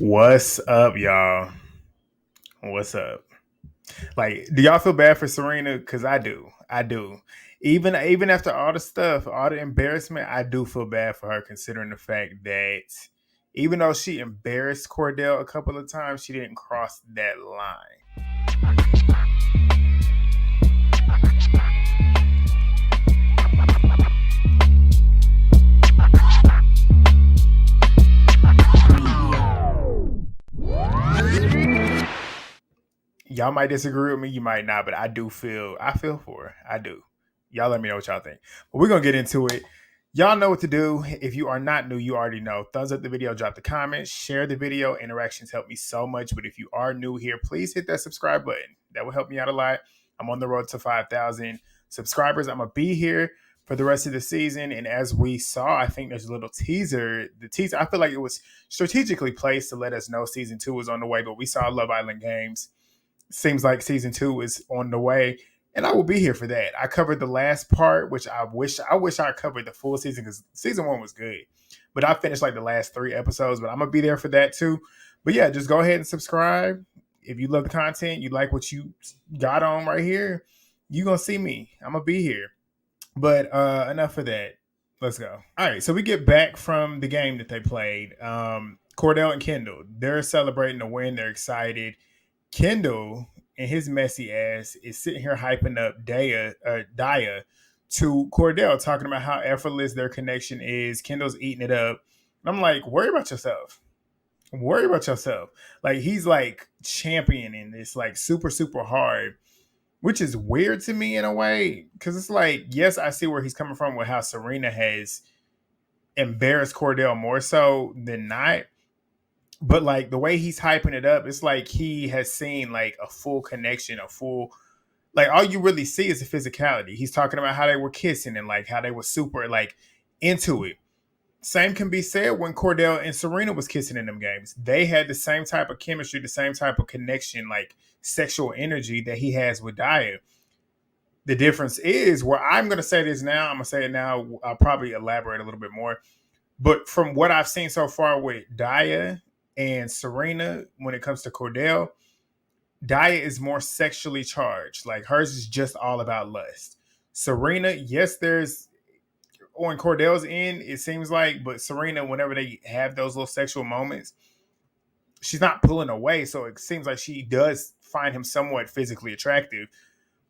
What's up, y'all? What's up? Like, do y'all feel bad for Serena? Because I do. I do. Even after all the stuff, all the embarrassment, I do feel bad for her, considering the fact that even though she embarrassed Cordell a couple of times, she didn't cross that line. Y'all might disagree with me, you might not, but I feel for her. I do. Y'all let me know what y'all think. But we're gonna get into it. Y'all know what to do. If you are not new, you already know. Thumbs up the video, drop the comments, share the video. Interactions help me so much. But if you are new here, please hit that subscribe button. That will help me out a lot. I'm on the road to 5,000 subscribers. I'm gonna be here for the rest of the season. And as we saw, I think there's a little teaser. The teaser, I feel like it was strategically placed to let us know season 2 was on the way. But we saw Love Island Games. Seems like season 2 is on the way, and I will be here for that. I covered the last part, which I wish I covered the full season because season 1 was good, but I finished like the last 3 episodes. But I'm gonna be there for that too. But yeah, just go ahead and subscribe if you love the content. You like what you got on right here. You gonna see me. I'm gonna be here. But enough of that. Let's go. All right, so we get back from the game that they played. Cordell and Kendall, they're celebrating the win. They're excited. Kendall and his messy ass is sitting here hyping up Daya to Cordell, talking about how effortless their connection is. Kendall's eating it up. And I'm like, worry about yourself. Worry about yourself. Like, he's like championing this like super, super hard, which is weird to me in a way. Cause it's like, yes, I see where he's coming from with how Serena has embarrassed Cordell more so than not. But like the way he's hyping it up, it's like he has seen like a full connection, like all you really see is the physicality. He's talking about how they were kissing and like how they were super like into it. Same can be said when Cordell and Serena was kissing in them games. They had the same type of chemistry, the same type of connection, like sexual energy that he has with Daya. The difference is where I'm going to say this now. I'm going to say it now. I'll probably elaborate a little bit more. But from what I've seen so far with Daya and Serena, when it comes to Cordell, Daya is more sexually charged. Like hers is just all about lust. Serena, yes, there's on Cordell's end, it seems like, but Serena, whenever they have those little sexual moments, she's not pulling away. So it seems like she does find him somewhat physically attractive.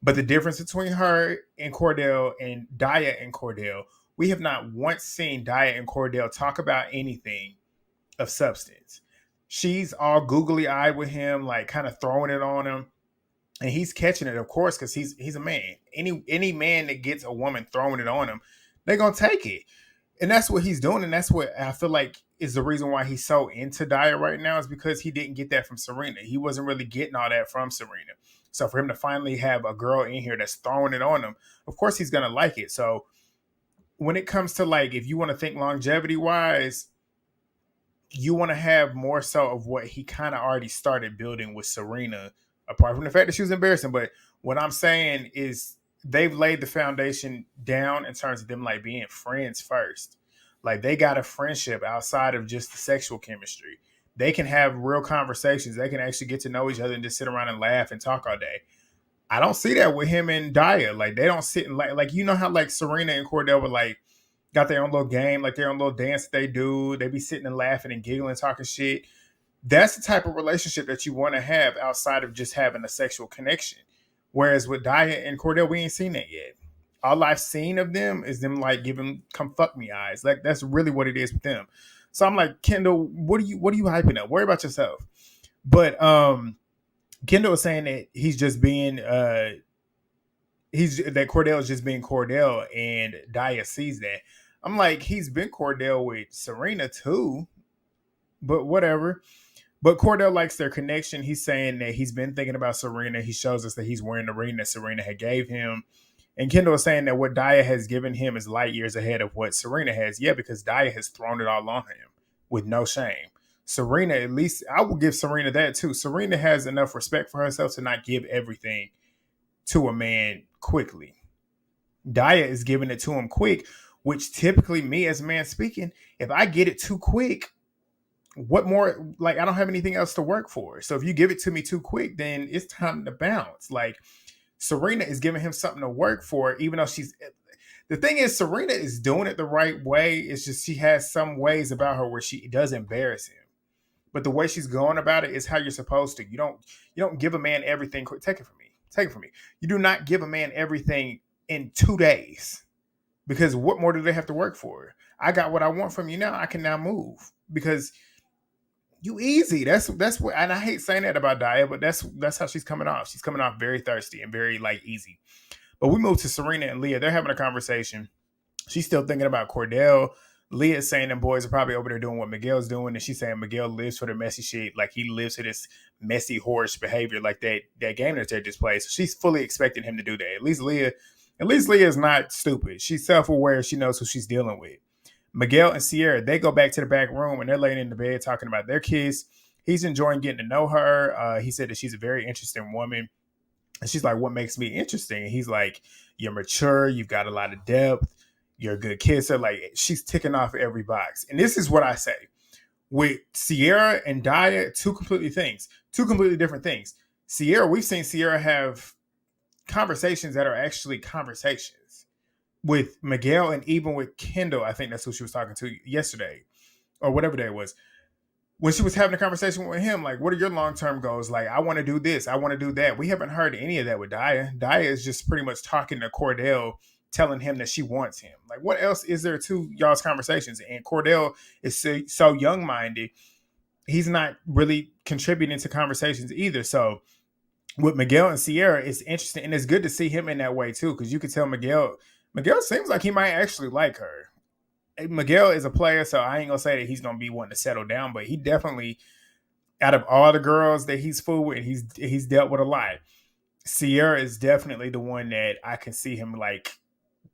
But the difference between her and Cordell and Daya and Cordell, we have not once seen Daya and Cordell talk about anything of substance. She's all googly eyed with him, like kind of throwing it on him, and he's catching it, of course, because he's a man. Any man that gets a woman throwing it on him, they're gonna take it, and that's what he's doing, and that's what I feel like is the reason why he's so into Daya right now is because he didn't get that from Serena. He wasn't really getting all that from Serena. So for him to finally have a girl in here that's throwing it on him, of course he's gonna like it. So when it comes to like, if you want to think longevity wise, you want to have more so of what he kind of already started building with Serena, apart from the fact that she was embarrassing. But what I'm saying is they've laid the foundation down in terms of them like being friends first. Like they got a friendship outside of just the sexual chemistry. They can have real conversations. They can actually get to know each other and just sit around and laugh and talk all day. I don't see that with him and Daya. Like they don't sit and like you know how like Serena and Cordell were like got their own little game, like their own little dance they do. They be sitting and laughing and giggling, talking shit. That's the type of relationship that you want to have outside of just having a sexual connection. Whereas with Daya and Cordell, we ain't seen that yet. All I've seen of them is them like giving come fuck me eyes. Like that's really what it is with them. So I'm like, Kendall, what are you hyping up? Worry about yourself. But Kendall is saying that he's just being that Cordell is just being Cordell, and Daya sees that. I'm like, he's been Cordell with Serena too, but whatever. But Cordell likes their connection. He's saying that he's been thinking about Serena. He shows us that he's wearing the ring that Serena had gave him. And Kendall is saying that what Daya has given him is light years ahead of what Serena has. Yeah, because Daya has thrown it all on him with no shame. Serena, at least, I will give Serena that too. Serena has enough respect for herself to not give everything to a man quickly. Daya is giving it to him quick, which typically me as a man speaking, if I get it too quick, what more? Like, I don't have anything else to work for. So if you give it to me too quick, then it's time to bounce. Like, Serena is giving him something to work for, even though she's. The thing is, Serena is doing it the right way. It's just she has some ways about her where she does embarrass him. But the way she's going about it is how you're supposed to. You don't give a man everything. Take it from me. Take it from me. You do not give a man everything in 2 days, because what more do they have to work for? I got what I want from you now. I can now move because you easy. That's what, and I hate saying that about Daya, but that's how she's coming off. She's coming off very thirsty and very like easy. But we move to Serena and Leah. They're having a conversation. She's still thinking about Cordell. Leah's saying them boys are probably over there doing what Miguel's doing, and she's saying Miguel lives for the messy shit, like he lives for this messy horse behavior, like that game that they just played. So she's fully expecting him to do that. At least Leah is not stupid. She's self-aware. She knows who she's dealing with. Miguel and Sierra, they go back to the back room and they're laying in the bed talking about their kiss. He's enjoying getting to know her. He said that she's a very interesting woman. And she's like, what makes me interesting? And he's like, you're mature. You've got a lot of depth. You're a good kisser. Like, she's ticking off every box. And this is what I say. With Sierra and Daya, two completely different things. Sierra, we've seen Sierra have conversations that are actually conversations with Miguel and even with Kendall. I think that's who she was talking to yesterday or whatever day it was. When she was having a conversation with him, like, what are your long-term goals? Like, I want to do this. I want to do that. We haven't heard any of that with Daya. Daya is just pretty much talking to Cordell, telling him that she wants him. Like, what else is there to y'all's conversations? And Cordell is so young-minded. He's not really contributing to conversations either. So with Miguel and Sierra, it's interesting. And it's good to see him in that way, too, because you can tell Miguel seems like he might actually like her. Miguel is a player, so I ain't gonna say that he's gonna be wanting to settle down, but he definitely, out of all the girls that he's fooled with, he's dealt with a lot. Sierra is definitely the one that I can see him like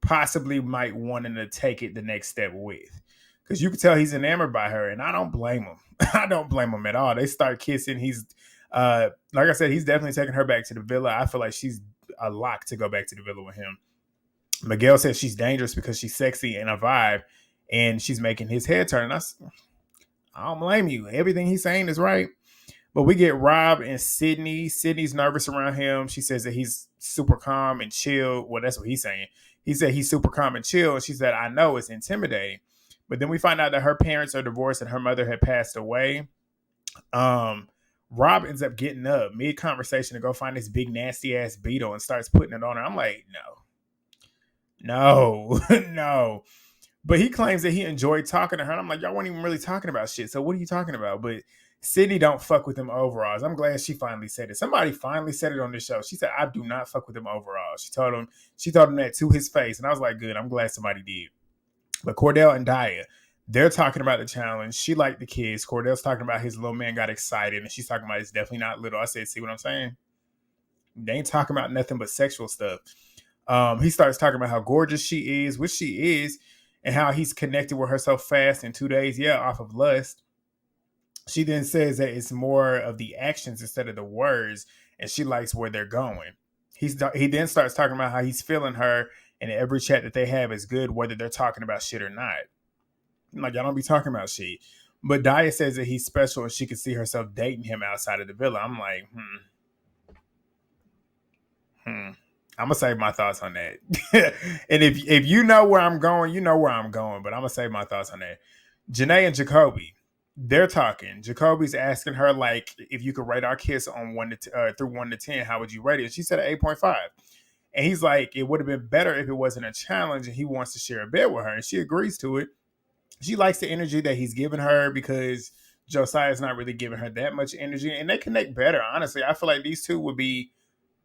possibly might wanting to take it the next step with, because you can tell he's enamored by her, and I don't blame him. I don't blame him at all. They start kissing. He's like I said, he's definitely taking her back to the villa. I feel like she's a lock to go back to the villa with him. Miguel says she's dangerous because she's sexy and a vibe, and she's making his head turn. I don't blame you. Everything he's saying is right. But we get Rob and Sydney. Sydney's nervous around him. She says that he's super calm and chill. Well, that's what he's saying. He said he's super calm and chill. And she said, I know, it's intimidating. But then we find out that her parents are divorced and her mother had passed away. Rob ends up getting up mid-conversation to go find this big nasty ass beetle and starts putting it on her. I'm like, no, no. But he claims that he enjoyed talking to her. And I'm like, y'all weren't even really talking about shit. So what are you talking about? But Sydney don't fuck with them overalls. I'm glad she finally said it. Somebody finally said it on the show. She said, I do not fuck with them overalls. She told him that to his face. And I was like, good. I'm glad somebody did. But Cordell and Daya, they're talking about the challenge. She liked the kids. Cordell's talking about his little man got excited. And she's talking about it's definitely not little. I said, see what I'm saying? They ain't talking about nothing but sexual stuff. He starts talking about how gorgeous she is, which she is, and how he's connected with her so fast in 2 days, off of lust. She then says that it's more of the actions instead of the words, and she likes where they're going. He then starts talking about how he's feeling her, and every chat that they have is good, whether they're talking about shit or not. I'm like, y'all don't be talking about shit. But Daya says that he's special, and she can see herself dating him outside of the villa. I'm like, I'm gonna save my thoughts on that. And if you know where I'm going, you know where I'm going. But I'm gonna save my thoughts on that. Janae and Jacoby, they're talking. Jacoby's asking her like, if you could rate our kiss on through 1 to 10, how would you rate it? And she said 8.5. And he's like, it would have been better if it wasn't a challenge, and he wants to share a bed with her, and she agrees to it. She likes the energy that he's giving her because Josiah's not really giving her that much energy, and they connect better. Honestly, I feel like these two would be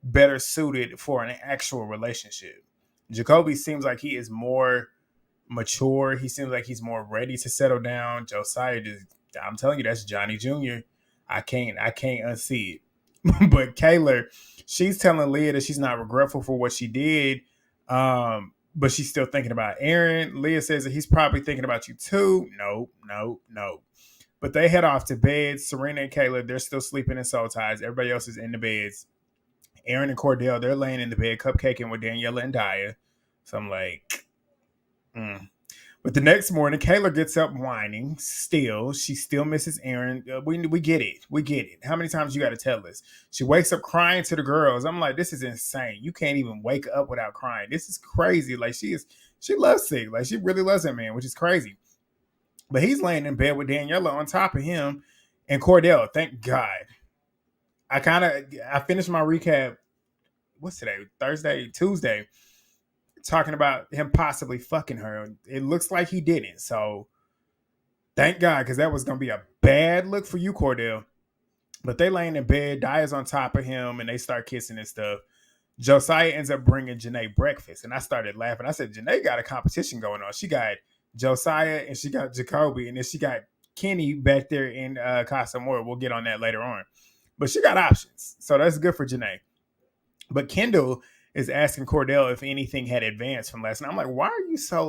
better suited for an actual relationship. Jacoby seems like he is more mature. He seems like he's more ready to settle down. Josiah I'm telling you, that's Johnny Jr. I can't unsee it. But Kayla, she's telling Leah that she's not regretful for what she did. But she's still thinking about Aaron. Leah says that he's probably thinking about you too. No. But they head off to bed. Serena and Kayla, they're still sleeping in soul ties. Everybody else is in the beds. Aaron and Cordell, they're laying in the bed, cupcaking with Daniela and Daya. So I'm like, But the next morning, Kayla gets up whining. Still, she still misses Aaron. We get it. We get it. How many times you got to tell us? She wakes up crying to the girls. I'm like, this is insane. You can't even wake up without crying. This is crazy. Like she loves Sig. Like she really loves that man, which is crazy. But he's laying in bed with Daniela on top of him and Cordell. Thank God. I finished my recap. What's today? Thursday, Tuesday, talking about him possibly fucking her. It looks like he didn't. So thank God, because that was gonna be a bad look for you, Cordell. But they laying in bed, Daya's on top of him, and they start kissing and stuff. Josiah ends up bringing Janae breakfast, and I started laughing. I said, Janae got a competition going on. She got Josiah and she got Jacoby, and then she got Kenny back there in Casa Amor. We'll get on that later on. But she got options, so that's good for Janae. But Kendall is asking Cordell if anything had advanced from last night. I'm like, why are you so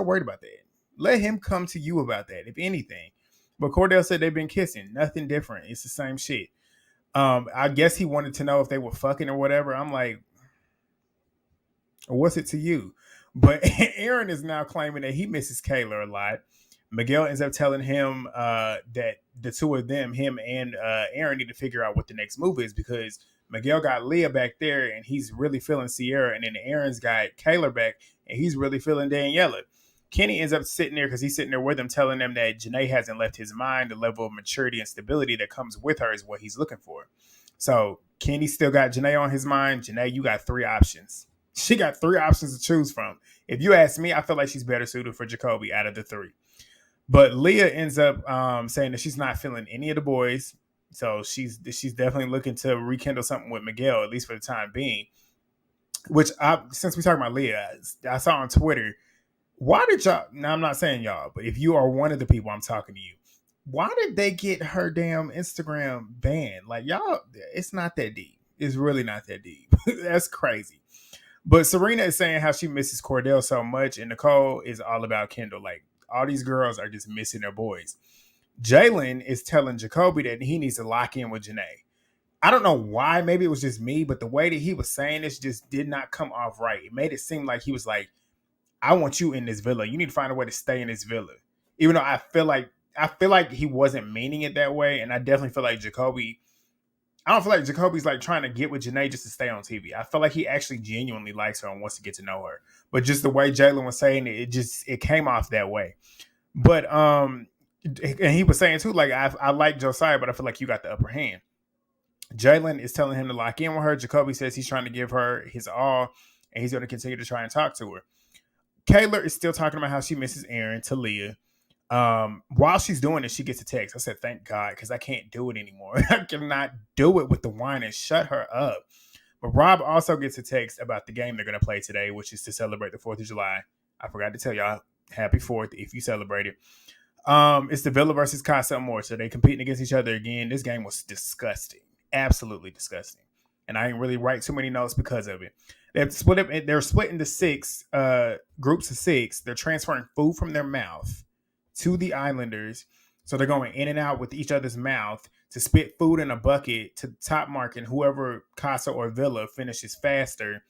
worried about that? Let him come to you about that, if anything. But Cordell said they've been kissing. Nothing different. It's the same shit. I guess he wanted to know if they were fucking or whatever. I'm like, what's it to you? But Aaron is now claiming that he misses Kayla a lot. Miguel ends up telling him that the two of them, him and Aaron, need to figure out what the next move is, because Miguel got Leah back there and he's really feeling Sierra, and then Aaron's got Kayla back and he's really feeling Daniela. Kenny ends up sitting there because he's sitting there with them, telling them that Janae hasn't left his mind. The level of maturity and stability that comes with her is what he's looking for. So Kenny still got Janae on his mind. Janae, you got three options. She got three options to choose from. If you ask me, I feel like she's better suited for Jacoby out of the three. But Leah ends up saying that she's not feeling any of the boys. So she's definitely looking to rekindle something with Miguel, at least for the time being. Which, since we talk about Leah, I saw on Twitter, why did y'all, now I'm not saying y'all, but if you are one of the people I'm talking to you, why did they get her damn Instagram banned? Like, y'all, it's not that deep. It's really not that deep. That's crazy. But Serena is saying how she misses Cordell so much, and Nicole is all about Kendall. Like, all these girls are just missing their boys. Jalen is telling Jacoby that he needs to lock in with Janae. I don't know why. Maybe it was just me, but the way that he was saying this just did not come off right. It made it seem like he was like, I want you in this villa. You need to find a way to stay in this villa. Even though I feel like he wasn't meaning it that way. And I definitely feel like I don't feel like Jacoby's like trying to get with Janae just to stay on TV. I feel like he actually genuinely likes her and wants to get to know her. But just the way Jalen was saying it, it came off that way. But and he was saying too, like, I like Josiah, but I feel like you got the upper hand. Jalen is telling him to lock in with her. Jacoby says he's trying to give her his all, and he's going to continue to try and talk to her. Kayla is still talking about how she misses Aaron to Leah. While she's doing it, she gets a text. I said, thank God, because I can't do it anymore. I cannot do it with the wine and shut her up. But Rob also gets a text about the game they're going to play today, which is to celebrate the 4th of July. I forgot to tell y'all, happy 4th if you celebrate it. It's the Villa versus Casa Amor, so they competing against each other again. This game was disgusting. Absolutely disgusting. And I didn't really write too many notes because of it. They're split into 6 groups of 6. They're transferring food from their mouth to the Islanders. So they're going in and out with each other's mouth to spit food in a bucket to top mark, and whoever Casa or Villa finishes faster,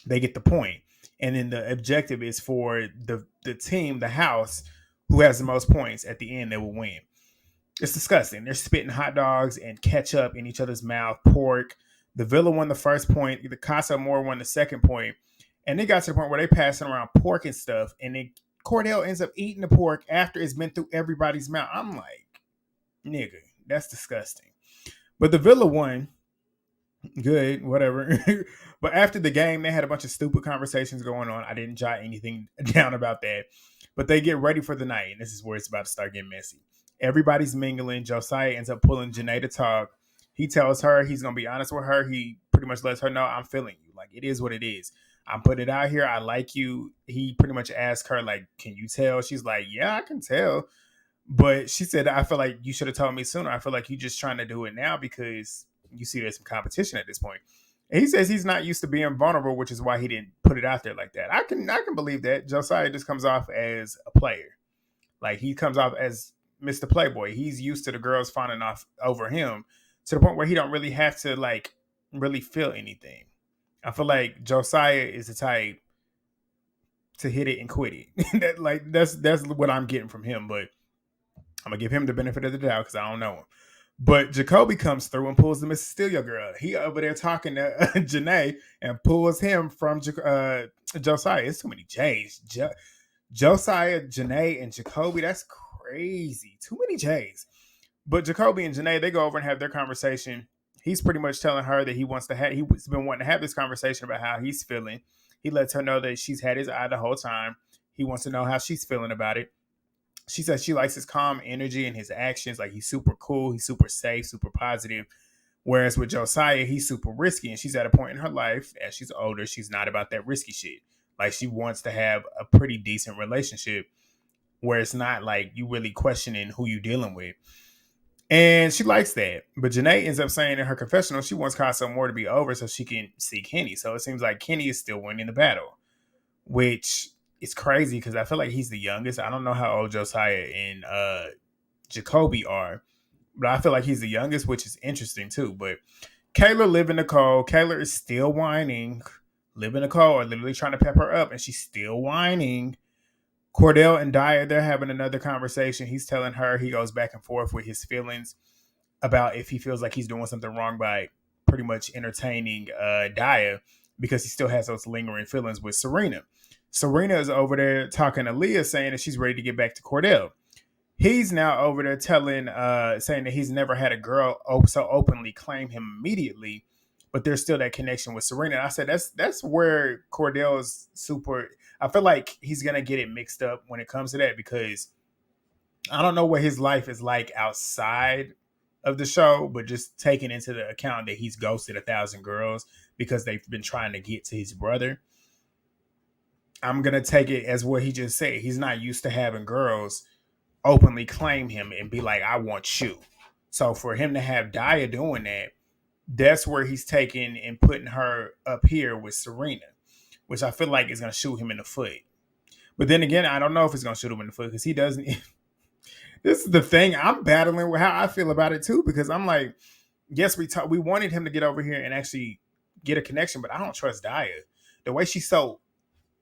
they get the point. And then the objective is for the team, the house, who has the most points at the end, they will win. It's disgusting. They're spitting hot dogs and ketchup in each other's mouth, pork. The Villa won the first point. The Casa Amor won the second point. And they got to the point where they passing around pork and stuff. And then Cordell ends up eating the pork after it's been through everybody's mouth. I'm like, nigga, that's disgusting. But the Villa won. Good, whatever. But after the game, they had a bunch of stupid conversations going on. I didn't jot anything down about that. But they get ready for the night. And this is where it's about to start getting messy. Everybody's mingling. Josiah ends up pulling Janae to talk. He tells her he's going to be honest with her. He pretty much lets her know, I'm feeling you. Like, it is what it is. I'm putting it out here. I like you. He pretty much asked her, like, can you tell? She's like, yeah, I can tell. But she said, I feel like you should have told me sooner. I feel like you're just trying to do it now because you see there's some competition at this point. And he says he's not used to being vulnerable, which is why he didn't put it out there like that. I can believe that. Josiah just comes off as a player. Like, he comes off as Mr. Playboy. He's used to the girls fawning off over him to the point where he don't really have to, like, really feel anything. I feel like Josiah is the type to hit it and quit it. That's what I'm getting from him. But I'm gonna give him the benefit of the doubt because I don't know him. But Jacoby comes through and pulls the Miss Steal Girl. He over there talking to Janae and pulls him from Josiah. It's too many J's. Josiah, Janae, and Jacoby. That's crazy. Too many J's. But Jacoby and Janae, they go over and have their conversation. He's pretty much telling her that he's been wanting to have this conversation about how he's feeling. He lets her know that she's had his eye the whole time. He wants to know how she's feeling about it. She says she likes his calm energy and his actions. Like, he's super cool, he's super safe, super positive. Whereas with Josiah, he's super risky. And she's at a point in her life, as she's older, she's not about that risky shit. Like, she wants to have a pretty decent relationship where it's not like you really questioning who you dealing with. And she likes that. But Janae ends up saying in her confessional she wants Casa Amor to be over so she can see Kenny. So it seems like Kenny is still winning the battle, which is crazy because I feel like he's the youngest. I don't know how old Josiah and Jacoby are, but I feel like he's the youngest, which is interesting too. But Kayla, Liv, and Nicole. Kayla is still whining. Liv and Nicole are literally trying to pep her up, and she's still whining. Cordell and Dyer, they're having another conversation. He's telling her, he goes back and forth with his feelings about if he feels like he's doing something wrong by pretty much entertaining Dyer because he still has those lingering feelings with Serena. Serena is over there talking to Leah, saying that she's ready to get back to Cordell. He's now over there saying that he's never had a girl so openly claim him immediately, but there's still that connection with Serena. And I said that's where Cordell's super. I feel like he's gonna get it mixed up when it comes to that because I don't know what his life is like outside of the show, but just taking into the account that he's ghosted 1,000 girls because they've been trying to get to his brother. I'm gonna take it as what he just said. He's not used to having girls openly claim him and be like, I want you. So for him to have Daya doing that, that's where he's taking and putting her up here with Serena, which I feel like is going to shoot him in the foot. But then again, I don't know if it's going to shoot him in the foot because he doesn't. This is the thing. I'm battling with how I feel about it too, because I'm like, yes, we wanted him to get over here and actually get a connection, but I don't trust Daya. The way she's so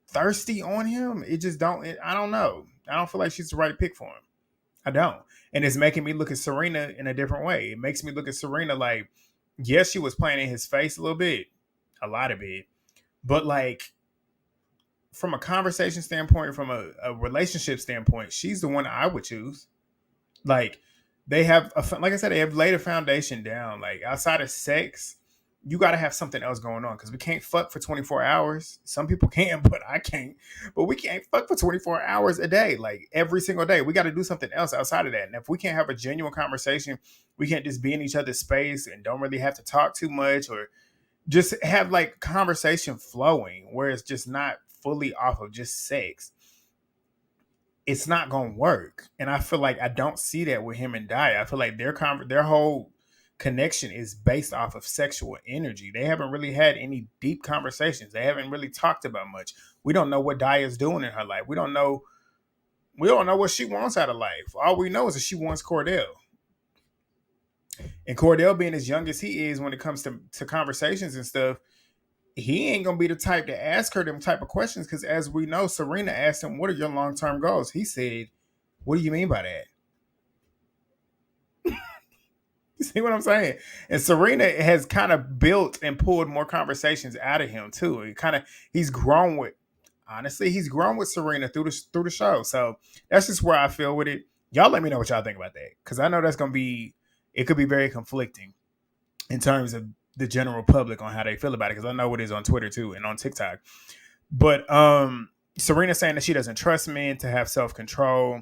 thirsty on him, I don't know. I don't feel like she's the right pick for him. I don't. And it's making me look at Serena in a different way. It makes me look at Serena like, yes, she was playing in his face a little bit, a lot of it. But like, from a conversation standpoint, from a relationship standpoint, she's the one I would choose. Like, they have, like I said, they have laid a foundation down. Like, outside of sex, you got to have something else going on because we can't fuck for 24 hours. Some people can, but I can't. But we can't fuck for 24 hours a day, like every single day. We got to do something else outside of that. And if we can't have a genuine conversation, we can't just be in each other's space and don't really have to talk too much or just have like conversation flowing where it's just not fully off of just sex. It's not going to work. And I feel like I don't see that with him and Daya. I feel like their whole connection is based off of sexual energy. They haven't really had any deep conversations. They haven't really talked about much. We don't know what Daya's doing in her life. We don't know what she wants out of life. All we know is that she wants Cordell. And Cordell, being as young as he is when it comes to conversations and stuff, he ain't gonna be the type to ask her them type of questions because as we know, Serena asked him, what are your long-term goals? He said, what do you mean by that? You see what I'm saying? And Serena has kind of built and pulled more conversations out of him too. He's grown with Serena through the show. So that's just where I feel with it. Y'all let me know what y'all think about that. Because I know it could be very conflicting in terms of the general public on how they feel about it. Because I know it is on Twitter too and on TikTok. But Serena saying that she doesn't trust men to have self-control,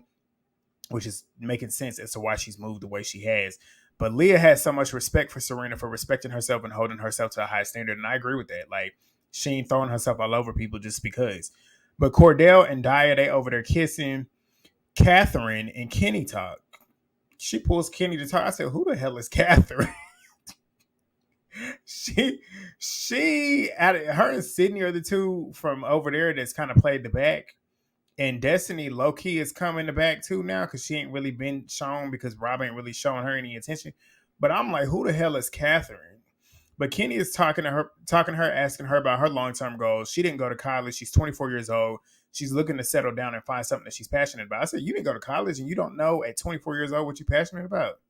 which is making sense as to why she's moved the way she has. But Leah has so much respect for Serena for respecting herself and holding herself to a high standard. And I agree with that. Like, she ain't throwing herself all over people just because. But Cordell and Daya, they over there kissing. Catherine and Kenny talk. She pulls Kenny to talk. I said, who the hell is Catherine? Her and Sydney are the two from over there that's kind of played the back. And Destiny low-key is coming the back too now because she ain't really been shown because Rob ain't really showing her any attention. But I'm like, who the hell is Catherine? But Kenny is talking to her, asking her about her long-term goals. She didn't go to college. She's 24 years old. She's looking to settle down and find something that she's passionate about. I said, you didn't go to college and you don't know at 24 years old what you're passionate about.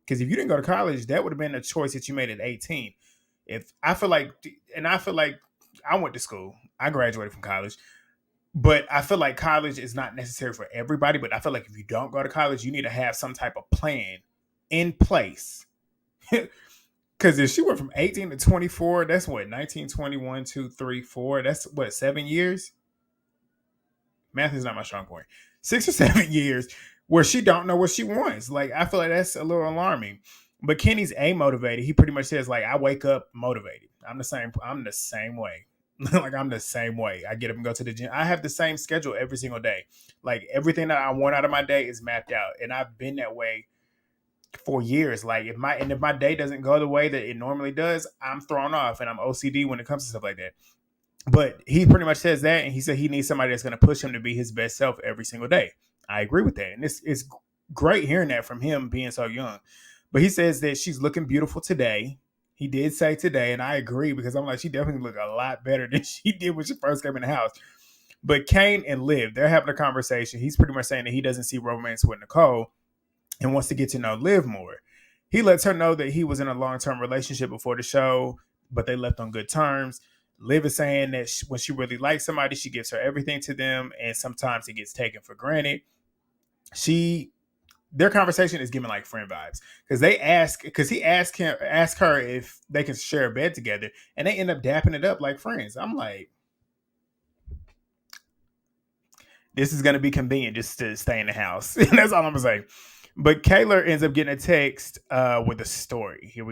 Because if you didn't go to college, that would have been a choice that you made at 18. I feel like I went to school. I graduated from college. But I feel like college is not necessary for everybody. But I feel like if you don't go to college, you need to have some type of plan in place. Because if she went from 18 to 24, that's what, 19, 21, 2, 3, 4. That's what, 7 years? Math is not my strong point. 6 or 7 years where she don't know what she wants. Like, I feel like that's a little alarming. But Kenny's motivated. He pretty much says, like, I wake up motivated. I'm the same way. Like, I'm the same way. I get up and go to the gym. I have the same schedule every single day. Like, everything that I want out of my day is mapped out. And I've been that way for years. Like, if my day doesn't go the way that it normally does, I'm thrown off, and I'm OCD when it comes to stuff like that. But he pretty much says that, and he said he needs somebody that's going to push him to be his best self every single day. I agree with that. And it's great hearing that from him being so young. But he says that she's looking beautiful today. He did say today, and I agree, because I'm like, she definitely looked a lot better than she did when she first came in the house. But Kane and Liv, they're having a conversation. He's pretty much saying that he doesn't see romance with Nicole and wants to get to know Liv more. He lets her know that he was in a long-term relationship before the show, but they left on good terms. Liv is saying that when she really likes somebody, she gives her everything to them, and sometimes it gets taken for granted. Their conversation is giving like friend vibes, because he asked her if they can share a bed together, and they end up dapping it up like friends. I'm like, this is gonna be convenient just to stay in the house. That's all I'm gonna say. But Kayla ends up getting a text with a story. Here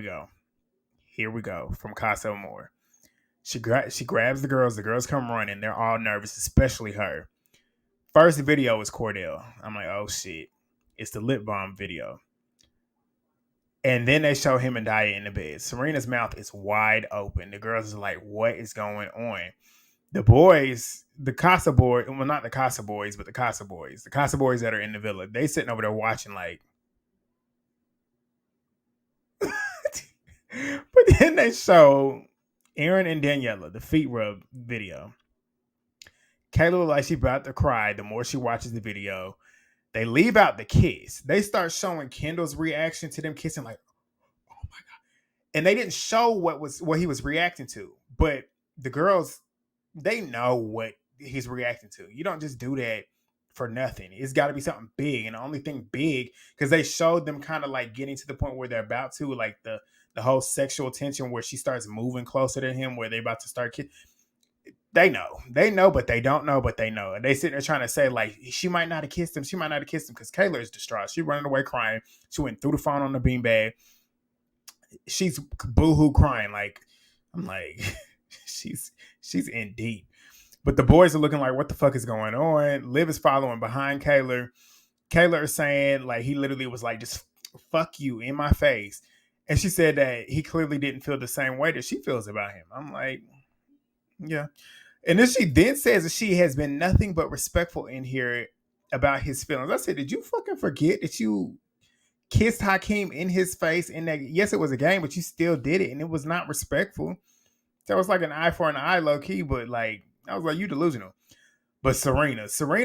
we go from Casa Amor. She grabs the girls. The girls come running. They're all nervous, especially her. First video is Cordell. I'm like, oh shit. It's the lip balm video. And then they show him and Daya in the bed. Serena's mouth is wide open. The girls are like, what is going on? The boys, the Casa boy, well, not the Casa boys, but the Casa boys that are in the villa, they sitting over there watching like. But then they show Aaron and Daniela, the feet rub video. Kayla looks like she's about to cry the more she watches the video. They leave out the kiss. They start showing Kendall's reaction to them kissing, like, oh my God. And they didn't show what he was reacting to. But the girls, they know what he's reacting to. You don't just do that for nothing. It's got to be something big. And the only thing big, because they showed them kind of like getting to the point where they're about to, like the whole sexual tension where she starts moving closer to him, where they're about to start kissing. They know, but they don't know, but they know. And they sitting there trying to say, like, she might not have kissed him. Because Kayla is distraught. She running away crying. She went through the phone on the beanbag. She's boohoo crying. Like, I'm like, she's in deep. But the boys are looking like, what the fuck is going on? Liv is following behind Kayla. Kayla is saying, like, he literally was like, just fuck you in my face. And she said that he clearly didn't feel the same way that she feels about him. I'm like, yeah. And then she then says that she has been nothing but respectful in here about his feelings. I said, did you fucking forget that you kissed Hakeem in his face? And that, yes, it was a game, but you still did it. And it was not respectful. That was like an eye for an eye, low key. But like, I was like, you delusional. But Serena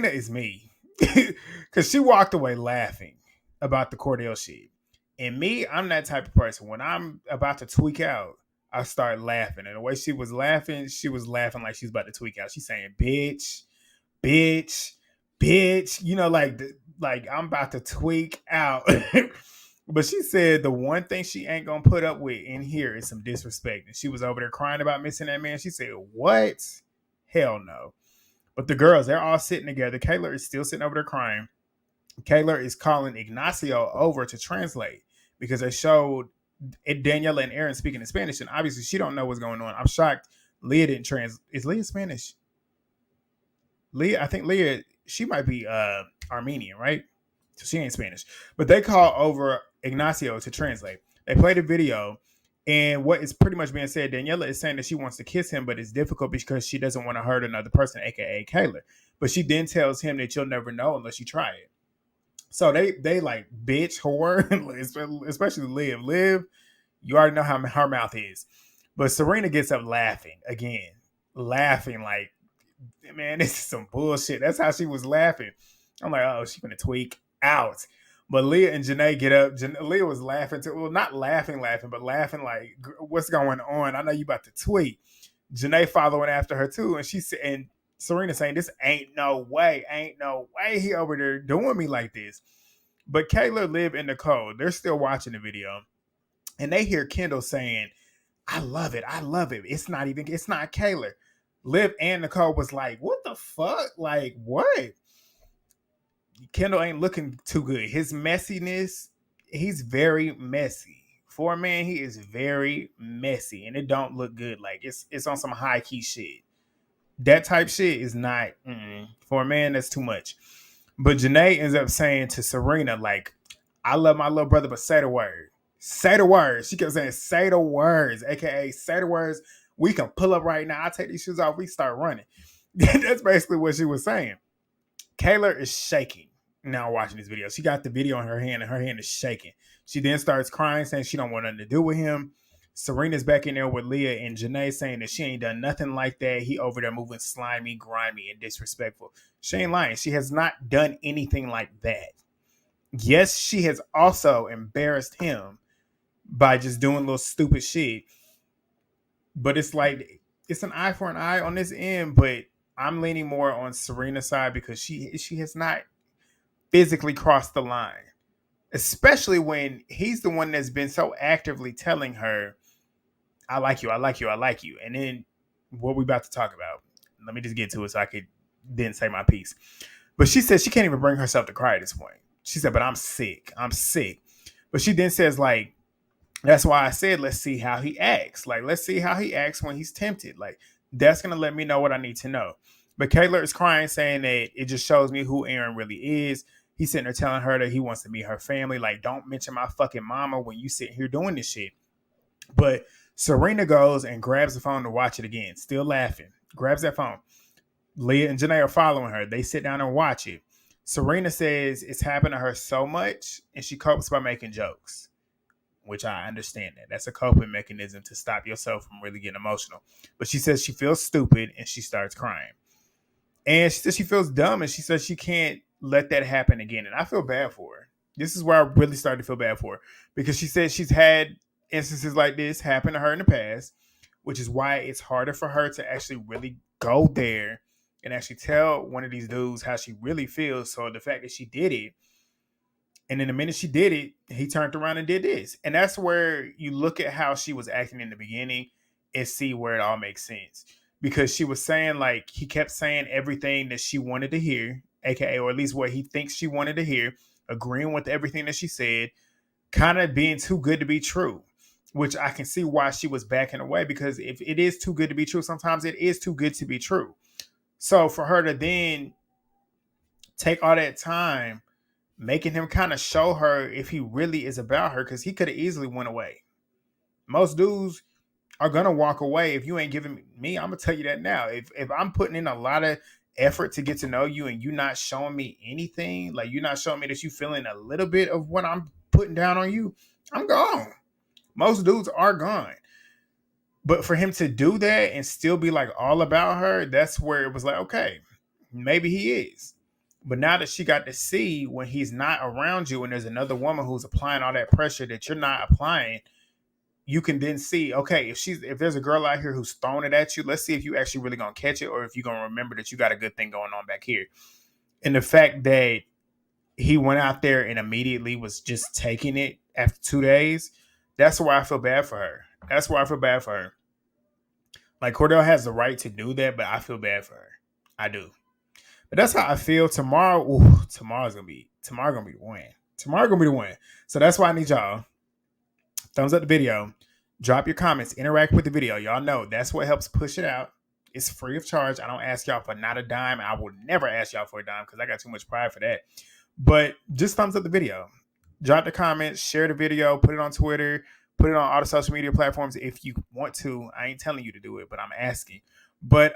is me. Because she walked away laughing about the Cordell shit. And me, I'm that type of person. When I'm about to tweak out, I start laughing. And the way she was laughing like she's about to tweak out. She's saying, bitch, bitch, bitch. You know, like I'm about to tweak out. But she said the one thing she ain't going to put up with in here is some disrespect. And she was over there crying about missing that man. She said, what? Hell no. But the girls, they're all sitting together. Kayla is still sitting over there crying. Kayla is calling Ignacio over to translate because they showed Daniela and Aaron speaking in Spanish, and obviously she don't know what's going on. I'm shocked Leah didn't Is Leah Spanish? I think Leah, she might be Armenian, right? So she ain't Spanish. But they call over Ignacio to translate. They played a video, and what is pretty much being said, Daniela is saying that she wants to kiss him, but it's difficult because she doesn't want to hurt another person, aka Kayla. But she then tells him that you'll never know unless you try it. So they like, bitch, whore, especially Liv. Liv, you already know how her mouth is. But Serena gets up laughing again. Laughing like, man, this is some bullshit. That's how she was laughing. I'm like, oh, she gonna tweak out. But Leah and Janae get up. Leah was laughing too. Well, not laughing, but laughing like, what's going on? I know you about to tweet. Janae following after her too, and she said, and Serena saying, "This ain't no way he over there doing me like this." But Kayla, Liv, and Nicole, they're still watching the video, and they hear Kendall saying, "I love it. It's not Kayla." Liv and Nicole was like, "What the fuck? Like what?" Kendall ain't looking too good. His messiness, he's very messy. For a man, he is very messy, and it don't look good. Like it's on some high key shit. That type shit is not for a man. That's too much. But Janae ends up saying to Serena, like, "I love my little brother, but say the word. Say the words." She kept saying, "Say the words," aka say the words. We can pull up right now. I take these shoes off. We start running. That's basically what she was saying. Kayla is shaking now watching this video. She got the video in her hand and her hand is shaking. She then starts crying, saying she don't want nothing to do with him. Serena's back in there with Leah and Janae saying that she ain't done nothing like that. He over there moving slimy, grimy, and disrespectful. She ain't lying. She has not done anything like that. Yes, she has also embarrassed him by just doing little stupid shit. But it's like, it's an eye for an eye on this end, but I'm leaning more on Serena's side because she has not physically crossed the line, especially when he's the one that's been so actively telling her, "I like you, I like you, I like you." And then what we about to talk about, let me just get to it so I could then say my piece. But she says she can't even bring herself to cry at this point. She said, "But I'm sick. I'm sick." But she then says, like, that's why I said, let's see how he acts. Like, let's see how he acts when he's tempted. Like, that's going to let me know what I need to know. But Kayla is crying, saying that it just shows me who Aaron really is. He's sitting there telling her that he wants to meet her family. Like, don't mention my fucking mama when you sit here doing this shit. But Serena goes and grabs the phone to watch it again, still laughing. Grabs that phone. Leah and Janae are following her. They sit down and watch it. Serena says it's happened to her so much, and she copes by making jokes, which I understand that. That's a coping mechanism to stop yourself from really getting emotional. But she says she feels stupid, and she starts crying. And she says she feels dumb, and she says she can't let that happen again. And I feel bad for her. This is where I really started to feel bad for her, because she said she's had instances like this happen to her in the past, which is why it's harder for her to actually really go there and actually tell one of these dudes how she really feels. So the fact that she did it, and then the minute she did it, he turned around and did this. And that's where you look at how she was acting in the beginning and see where it all makes sense. Because she was saying, like, he kept saying everything that she wanted to hear, aka, or at least what he thinks she wanted to hear, agreeing with everything that she said, kind of being too good to be true, which I can see why she was backing away, because if it is too good to be true, sometimes it is too good to be true. So for her to then take all that time making him kind of show her if he really is about her, because he could have easily went away. Most dudes are gonna walk away if you ain't giving me. I'm gonna tell you that now. If I'm putting in a lot of effort to get to know you and you not showing me anything, like you're not showing me that you feeling a little bit of what I'm putting down on you, I'm gone. Most dudes are gone. But for him to do that and still be like all about her, that's where it was like, okay, maybe he is. But now that she got to see when he's not around you and there's another woman who's applying all that pressure that you're not applying, you can then see, okay, if there's a girl out here who's throwing it at you, let's see if you actually really gonna catch it, or if you're gonna remember that you got a good thing going on back here. And the fact that he went out there and immediately was just taking it after 2 days, that's why I feel bad for her. That's why I feel bad for her. Like, Cordell has the right to do that, but I feel bad for her. I do. But that's how I feel. Tomorrow's gonna be the win. Tomorrow gonna be the win. So that's why I need y'all. Thumbs up the video. Drop your comments. Interact with the video. Y'all know that's what helps push it out. It's free of charge. I don't ask y'all for not a dime. I will never ask y'all for a dime because I got too much pride for that. But just thumbs up the video. Drop the comments. Share the video. Put it on Twitter. Put it on all the social media platforms if you want to. I ain't telling you to do it, but I'm asking. But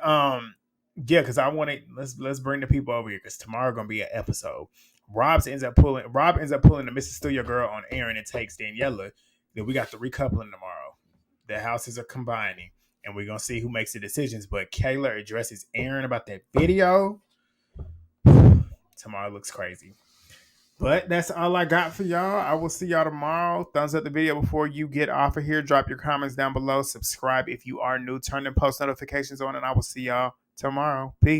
yeah, because I want to let's bring the people over here, because tomorrow gonna be an episode. Rob ends up pulling the Mrs. Steal Your Girl on Aaron and takes Daniela. Then we got the recoupling tomorrow. The houses are combining. and we're gonna see who makes the decisions. But Kayla addresses Aaron about that video. Tomorrow looks crazy. But that's all I got for y'all. I will see y'all tomorrow. Thumbs up the video before you get off of here. Drop your comments down below. Subscribe if you are new. Turn the post notifications on, and I will see y'all tomorrow. Peace.